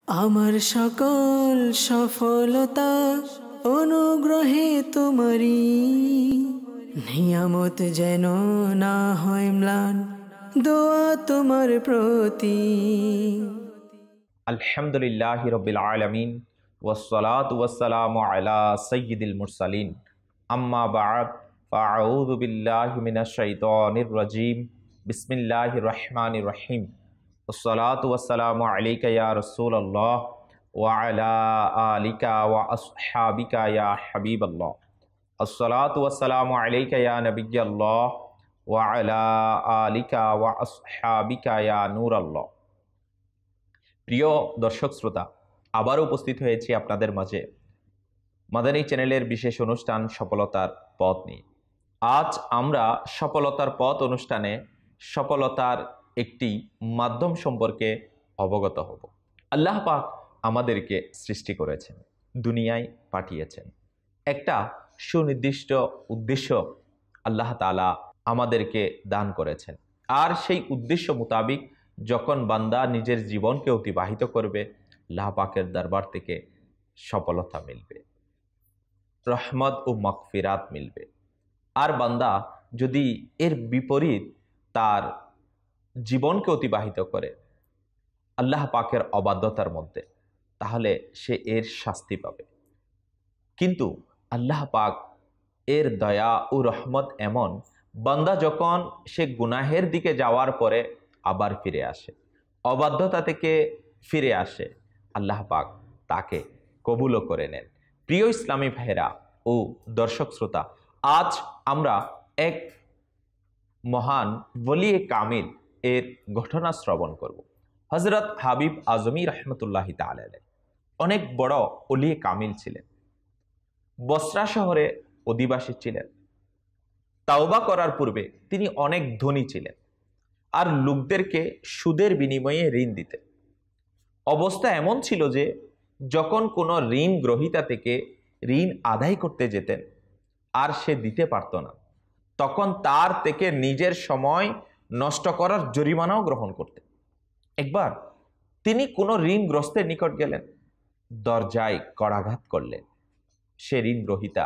আমার সকল সফলতা অনুগ্রহে তোমারি, নিয়ামত যেন না হয় ম্লান, দোয়া তোমার প্রতি। আলহামদুলিল্লাহি রাব্বিল আলামিন ওয়াসসালাতু ওয়াসসালামু আলা সাইয়্যিদিল মুরসালিন আম্মা বা'দ ফাআউযু বিল্লাহি মিনাশ শাইতানির রাজীম বিসমিল্লাহির রহমানির রহিম ওয়াসসালাতু ওয়াসসালামু আলাইকা ইয়া রাসূলুল্লাহ ওয়া আলা আলিকা ওয়া আসহাবিকা ইয়া হাবিবাল্লাহ আসসালাতু ওয়াসসালামু আলাইকা ইয়া নবিয়্যাল্লাহ ওয়া আলা আলিকা ওয়া আসহাবিকা ইয়া নূরাল্লাহ। প্রিয় দর্শক শ্রোতা, আবারও উপস্থিত হয়েছি আপনাদের মাঝে মাদানী চ্যানেলের বিশেষ অনুষ্ঠান সফলতার পথ নিয়ে। আজ আমরা সফলতার পথ অনুষ্ঠানে সফলতার একটি মাধ্যম সম্পর্কে অবগত হব। আল্লাহ পাক আমাদেরকে সৃষ্টি করেছেন, দুনিয়ায় পাঠিয়েছেন, একটা সুনির্দিষ্ট উদ্দেশ্য আল্লাহ তাআলা আমাদেরকে দান করেছেন। আর সেই উদ্দেশ্য মোতাবিক যখন বান্দা নিজের জীবনকে অতিবাহিত করবে, আল্লাহ পাকের দরবার থেকে সফলতা মিলবে, রহমত ও মাগফিরাত মিলবে। আর বান্দা যদি এর বিপরীত তার জীবনকে অতিবাহিত করে আল্লাহ পাকের অবাধ্যতার মধ্যে, তাহলে সে এর শাস্তি পাবে। কিন্তু আল্লাহ পাক এর দয়া ও রহমত এমন, বান্দা যখন সে গুনাহের দিকে যাওয়ার পরে আবার ফিরে আসে, অবাধ্যতা থেকে ফিরে আসে, আল্লাহ পাক তাকে কবুলও করে নেন। প্রিয় ইসলামী ভাইরা ও দর্শক শ্রোতা, আজ আমরা এক মহান ওলিয়ে কামিল এর ঘটনা শ্রবণ করব। হযরত হাবিব আজমি রহমতুল্লাহি তাআলা আলাইহি অনেক বড় ওলিয়ে কামিল ছিলেন। বসরা শহরে অধিবাসী ছিলেন। তাওবা করার পূর্বে তিনি অনেক ধনী ছিলেন আর লোকদেরকে সুদের বিনিময়ে ঋণ দিতেন। অবস্থা এমন ছিল যে যখন কোনো ঋণ গ্রহীতা থেকে ঋণ আদায় করতে যেতেন আর সে দিতে পারত না, তখন তার থেকে নিজের সময় নষ্ট করার জরিমানাও গ্রহণ করতেন। একবার তিনি কোনো ঋণগ্রস্তের নিকট গেলেন, দরজায় করাঘাত করলেন। সে ঋণ গ্রহীতা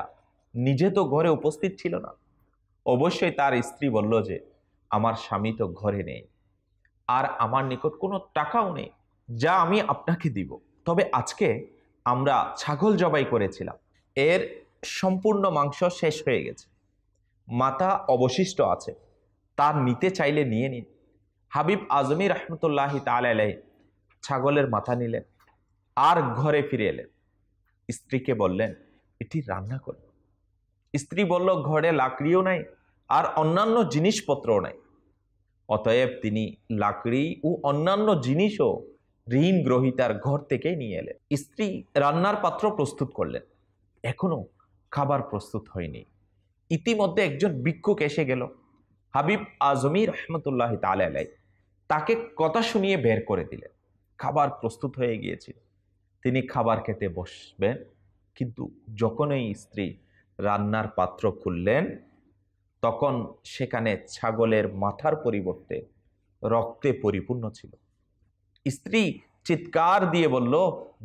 নিজে তো ঘরে উপস্থিত ছিল না। অবশ্যই তার স্ত্রী বলল যে আমার স্বামী তো ঘরে নেই আর আমার নিকট কোনো টাকাও নেই যা আমি আপনাকে দিব, তবে আজকে আমরা ছাগল জবাই করেছিলাম, এর সম্পূর্ণ মাংস শেষ হয়ে গেছে, মাথা অবশিষ্ট আছে, তার নিতে চাইলে নিয়ে নিন। হাবিব আজমি রহমতুল্লাহি তাআলা আলাইহি ছাগলের মাথা নিলেন আর ঘরে ফিরে এলেন। স্ত্রীকে বললেন এটি রান্না করুন। স্ত্রী বলল ঘরে লাকড়িও নাই আর অন্যান্য জিনিসপত্রও নাই। অতএব তিনি লাকড়ি ও অন্যান্য জিনিসও ঋণ গ্রহীতার ঘর থেকে নিয়ে এলেন। স্ত্রী রান্নার পাত্র প্রস্তুত করলেন, এখনো খাবার প্রস্তুত হয়নি। ইতিমধ্যে একজন ভিক্ষুক এসে গেল। হাবিব আজমি রহমতুল্লাহ তাআলা আলাইহি তাকে কথা শুনিয়ে বের করে দিলেন। খাবার প্রস্তুত হয়ে গিয়েছিল, তিনি খাবার খেতে বসবেন, কিন্তু যখনই স্ত্রী রান্নার পাত্র খুললেন তখন সেখানে ছাগলের মাথার পরিবর্তে রক্তে পরিপূর্ণ ছিল। স্ত্রী চিৎকার দিয়ে বলল,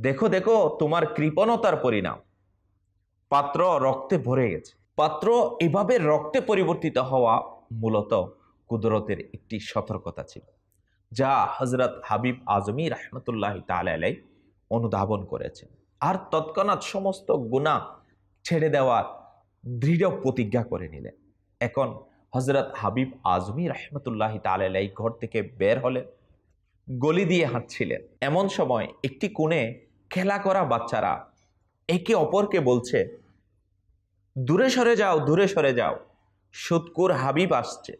দেখো দেখো তোমার কৃপণতার পরিণাম, পাত্র রক্তে ভরে গেছে। পাত্র এভাবে রক্তে পরিবর্তিত হওয়া মূলত কুদরতের একটি সতর্কতা ছিল, যা হযরত হাবিব আজমি রহমতুল্লাহি তাআলা আলাইহি অনুধাবন করেছেন আর তৎক্ষণাৎ সমস্ত গুনাহ ছেড়ে দেওয়ার দৃঢ় প্রতিজ্ঞা করে নিলেন। এখন হযরত হাবিব আজমি রহমতুল্লাহি তাআলা আলাইহি ঘর থেকে বের হলেন, গলি দিয়ে হাঁটছিলেন। এমন সময় একটি কোণে খেলা করা বাচ্চারা একে অপরকে বলছে, দূরে সরে যাও, দূরে সরে যাও, সুদখোর হাবিব আসছে,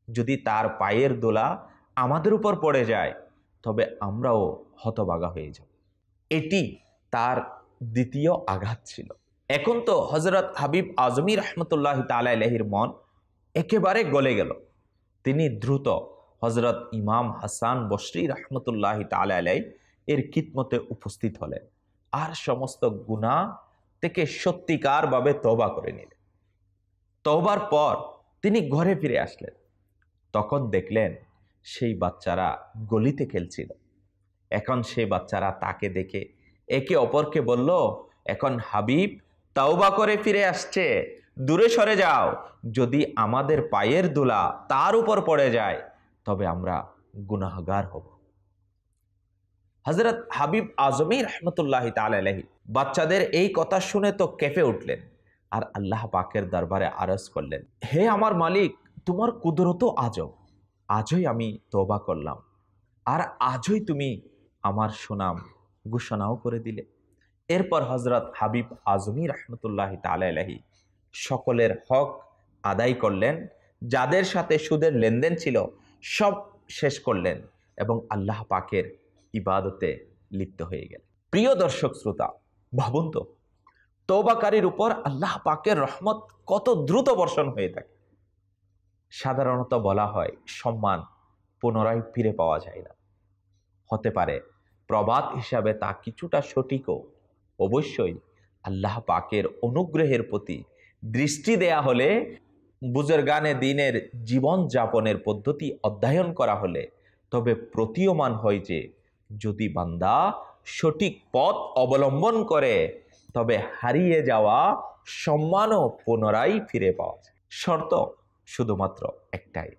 যদি তার পায়ের দোলা আমাদের উপর পড়ে যায় তবে আমরাও হতভাগা হয়ে যাব। এটি তার দ্বিতীয় আঘাত ছিল। এখন তো হযরত হাবিব আজমি রহমতুল্লাহ তাআলা আলাইহির মন একেবারে গলে গেল। তিনি দ্রুত হযরত ইমাম হাসান বসরি রহমতুল্লাহ তাআলা আলাইহি এর খিদমতে উপস্থিত হলেন আর সমস্ত গুনাহ থেকে সত্যিকারভাবে তওবা করে নিলেন। তওবার পর তিনি ঘরে ফিরে আসলেন। তখন দেখলেন সেই বাচ্চারা গলিতে খেলছিল। এখন সে বাচ্চারা তাকে দেখে একে অপরকে বলল, এখন হাবিব তাওবা করে ফিরে আসছে, দূরে সরে যাও, যদি আমাদের পায়ের ধুলা তার উপর পড়ে যায় তবে আমরা গুনাহগার হব। হযরত হাবিব আজমি রহমতুল্লাহ তাআলা আলাইহি বাচ্চাদের এই কথা শুনে তো কেঁপে উঠলেন আর আল্লাহ পাকের দরবারে আরজ করলেন, হে আমার মালিক, তোমার কুদরত আজব, আজই আমি তওবা করলাম আর আজই তুমি আমার সুনাম ঘোষণাও করে দিলে। এরপর হযরত হাবিব আজমি রহমতুল্লাহ তাআলা আলাইহি সকলের হক আদায় করলেন, যাদের সাথে সুদের লেনদেন ছিল সব শেষ করলেন এবং আল্লাহ পাকের ইবাদতে লিপ্ত হয়ে গেলেন। প্রিয় দর্শক শ্রোতা, ভাবুন তো, তওবাকারীর উপর আল্লাহ পাকের রহমত কত দ্রুত বর্ষণ হয়ে থাকে। সাধারণত বলা হয় সম্মান পুনরায় ফিরে পাওয়া যায় না। হতে পারে প্রবাদ হিসাবে তা কিছুটা সঠিকও। অবশ্যই আল্লাহ পাকের অনুগ্রহের প্রতি দৃষ্টি দেয়া হলে, বুজুর্গানে দ্বীনের জীবন যাপনের পদ্ধতি অধ্যয়ন করা হলে তবে প্রতীয়মান হয় যে যদি বান্দা সঠিক পথ অবলম্বন করে তবে হারিয়ে যাওয়া সম্মানও পুনরায় ফিরে পাওয়া যায়। শর্ত শুধুমাত্র একটাই,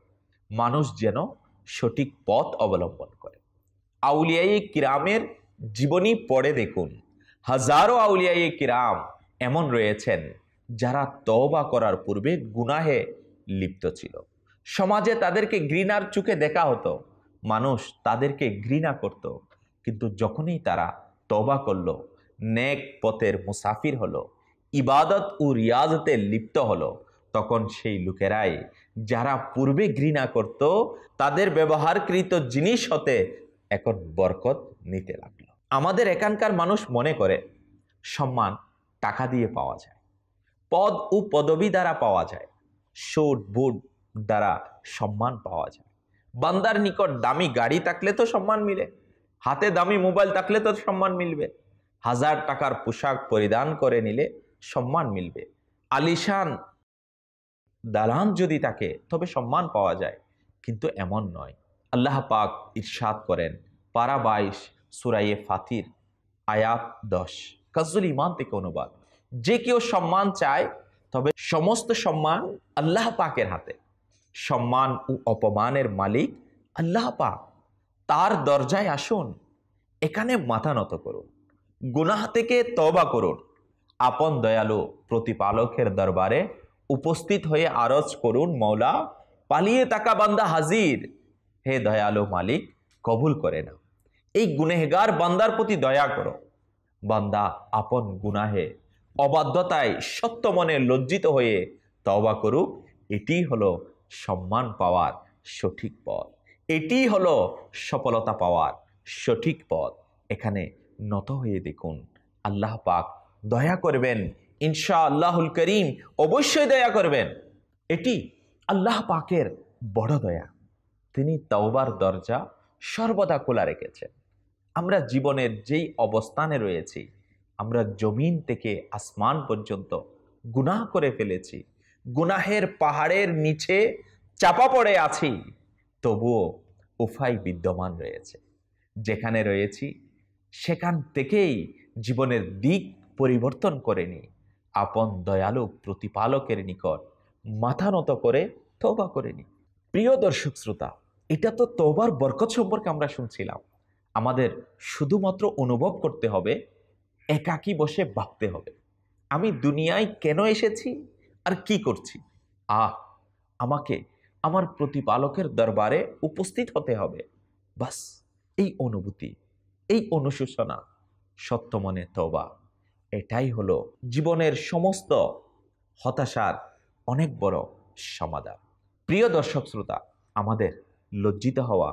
মানুষ যেন সঠিক পথ অবলম্বন করে। আউলিয়ায়ে কিরামের জীবনী পড়ে দেখুন, হাজারো আউলিয়ায়ে কিরাম এমন রয়েছেন যারা তওবা করার পূর্বে গুনাহে লিপ্ত ছিল। সমাজে তাদেরকে ঘৃণার চোখে দেখা হতো, মানুষ তাদেরকে ঘৃণা করত, কিন্তু যখনই তারা তওবা করলো, নেক পথের মুসাফির হলো, ইবাদত ও রিয়াজতে লিপ্ত হলো, তখন সেই লোকেরাই যারা পূর্বে ঘৃণা করত তাদের ব্যবহারকৃত জিনিস হতে এখন বরকত নিতে লাগলো। আমাদের এখানকার মানুষ মনে করে সম্মান টাকা দিয়ে পাওয়া যায়, পদ ও পদবি দ্বারা পাওয়া যায়, সুট বুট দ্বারা সম্মান পাওয়া যায়। বান্দার নিকট দামি গাড়ি থাকলে তো সম্মান মিলে, হাতে দামি মোবাইল থাকলে তো সম্মান মিলবে, 1000 টাকার পোশাক পরিধান করে নিলে সম্মান মিলবে, আলিশান দালান যদি থাকে তবে সম্মান পাওয়া যায়। কিন্তু এমন নয়। আল্লাহ পাক ইরশাদ করেন, পারা 22 সূরা ফাতির আয়াত 10, কাজুল ইমান থেকে অনুবাদ, যে কেউ সম্মান চায় তবে সমস্ত সম্মান আল্লাহ পাকের হাতে। সম্মান ও অপমানের মালিক আল্লাহ পাক, তার দরজায় আসুন, এখানে মাথা নত করুন, গুনাহ থেকে তওবা করুন, আপন দয়ালু প্রতিপালকের দরবারে উপস্থিত হয়ে আরজ করুন, মওলা পালিয়ে থাকা বান্দা হাজির, হে দয়ালু মালিক কবুল করে নাও, এই গুনেহগার বান্দার প্রতি দয়া করো। বান্দা আপন গুনাহে অবাধ্যতায় সত্য মনে লজ্জিত হয়ে তওবা করুক, এটি হলো সম্মান পাওয়ার সঠিক পথ, এটি হলো সফলতা পাওয়ার সঠিক পথ। এখানে নত হয়ে দেখুন, আল্লাহ পাক দয়া করবেন, ইনশাআল্লাহুল করিম অবশ্যই দয়া করবেন। এটি আল্লাহ পাকের বড় দয়া, তিনি তওবার দরজা সর্বদা খোলা রেখেছেন। আমরা জীবনের যেই অবস্থানে রয়েছি, আমরা জমিন থেকে আসমান পর্যন্ত গুনাহ করে ফেলেছি, গুনাহের পাহাড়ের নিচে চাপা পড়ে আছি, তবুও উপায় বিদ্যমান রয়েছে। যেখানে রয়েছি সেখান থেকেই জীবনের দিক পরিবর্তন করেনি, আপন দয়ালু প্রতিপালকের নিকট মাথা নত করে তওবা করেনি। প্রিয় দর্শক শ্রোতা, এটা তো তওবার বরকত সম্পর্কে আমরা শুনছিলাম। আমাদের শুধুমাত্র অনুভব করতে হবে, একাকী বসে ভাবতে হবে, আমি দুনিয়ায় কেন এসেছি আর কি করছি। আমাকে আমার প্রতিপালকের দরবারে উপস্থিত হতে হবে, বাস। এই অনুভূতি, এই অনুশোচনা, সত্য মনে তওবা, এটাই হলো জীবনের সমস্ত হতাশার অনেক বড় সমাধান। প্রিয় দর্শক শ্রোতা, আমাদের লজ্জিত হওয়া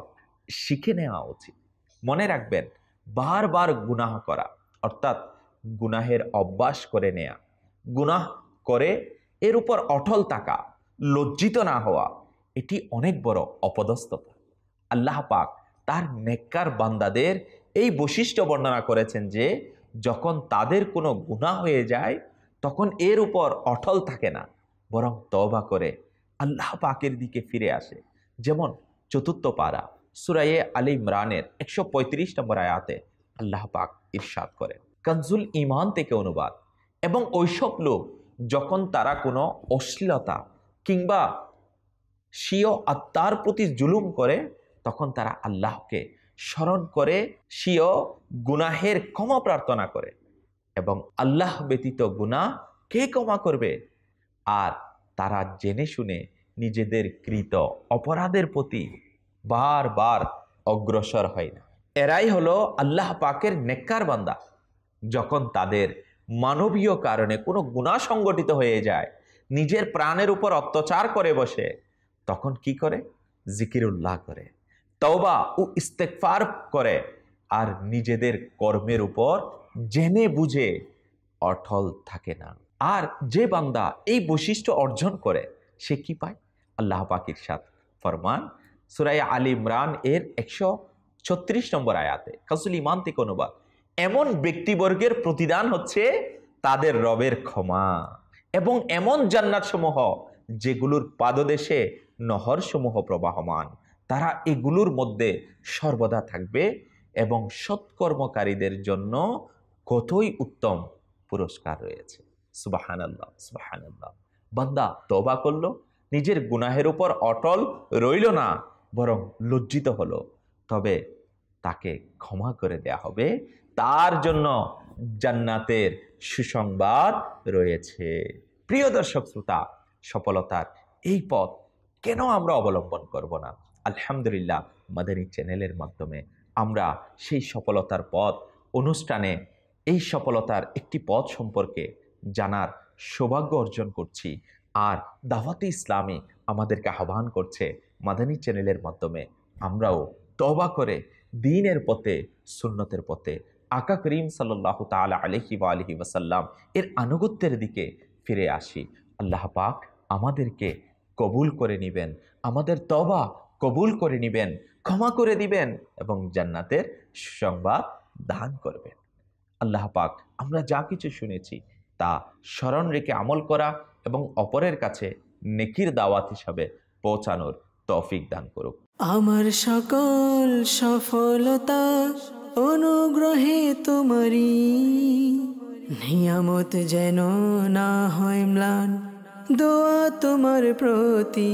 শিখে নেওয়া উচিত। মনে রাখবেন, বারবার গুনাহ করা অর্থাৎ গুনাহের অভ্যাস করে নেয়া, গুনাহ করে এর উপর অটল থাকা, লজ্জিত না হওয়া, এটি অনেক বড় অপদস্থতা। আল্লাহ পাক তার নেককার বান্দাদের এই বৈশিষ্ট্য বর্ণনা করেছেন যে যখন তাদের কোনো গুনাহ হয়ে যায় তখন এর উপর অটল থাকে না, বরং তওবা করে আল্লাহ পাকের দিকে ফিরে আসে। যেমন 4 পারা সূরা আলে ইমরানের 135 নম্বর আয়াতে আল্লাহ পাক ইরশাদ করেন, কানজুল ঈমান থেকে অনুবাদ, এবং ওইসব লোক যখন তারা কোনো অশ্লীলতা কিংবা স্বীয় আত্মার প্রতি জুলুম করে, তখন তারা আল্লাহকে স্মরণ করে স্বীয় গুনাহের ক্ষমা প্রার্থনা করে, এবং আল্লাহ ব্যতীত গুনাহ কে ক্ষমা করবে, আর তারা জেনে শুনে নিজেদের কৃত অপরাধের প্রতি বারবার অগ্রসর হয় না। এরাই হলো আল্লাহ পাকের নেককার বান্দা। যখন তাদের মানবীয় কারণে কোনো গুনাহ সংগঠিত হয়ে যায়, নিজের প্রাণের উপর অত্যাচার করে বসে, তখন কি করে? জিকিরুল্লাহ করে, তওবা ও ইস্তেগফার করে, আর নিজেদের কর্মের উপর জেনে বুঝে অটল থাকে না। আর যে বান্দা এই বৈশিষ্ট্য অর্জন করে, সে কি পায়? আল্লাহ পাক ইরশাদ ফরমান সূরা আলে ইমরান এর 136 নম্বর আয়াতে, কানজুল ঈমান থেকে অনুবাদ, এমন ব্যক্তিবর্গের প্রতিদান হচ্ছে তাদের রবের ক্ষমা এবং এমন জান্নাত সমূহ যেগুলোর পাদদেশে নহর সমূহ প্রবাহমান, তারা এগুলোর মধ্যে সর্বদা থাকবে, এবং সৎকর্মকারীদের জন্য কতই উত্তম পুরস্কার রয়েছে। সুবহানাল্লাহ, সুবহানাল্লাহ। বান্দা তওবা করলো, নিজের গুনাহের উপর অটল রইল না, বরং লজ্জিত হলো, তবে তাকে ক্ষমা করে দেয়া হবে, তার জন্য জান্নাতের সুসংবাদ রয়েছে। প্রিয় দর্শক শ্রোতা, সফলতার এই পথ কেন আমরা অবলম্বন করব না? আলহামদুলিল্লাহ, মাদানী চ্যানেলের মাধ্যমে আমরা সেই সফলতার পথ অনুষ্ঠানে এই সফলতার একটি পথ সম্পর্কে জানার সৌভাগ্য অর্জন করছি। আর দাওয়াতে ইসলামী আমাদেরকে আহ্বান করছে, মাদানী চ্যানেলের মাধ্যমে আমরাও তওবা করে দ্বীনের পথে, সুন্নতের পথে, আকা করিম সাল্লাল্লাহু তাআলা আলাইহি ওয়া আলিহি ওয়াসাল্লাম এর আনুগত্যের দিকে ফিরে আসি। আল্লাহ পাক আমাদেরকে কবুল করে নেবেন, আমাদের তওবা কবুল করে নেবেন, ক্ষমা করে দিবেন, এবং জান্নাতের সুসংবাদ দান করবেন। আল্লাহ পাক আমরা যা কিছু শুনেছি তা স্মরণ রেখে আমল করা এবং অপরের কাছে নেকির দাওয়াত হিসাবে পৌঁছানোর তৌফিক দান করুক। আমার সকল সফলতা অনুগ্রহে তোমারি, নিয়ামত যেন না হয় ম্লান, দোয়া তোমার প্রতি।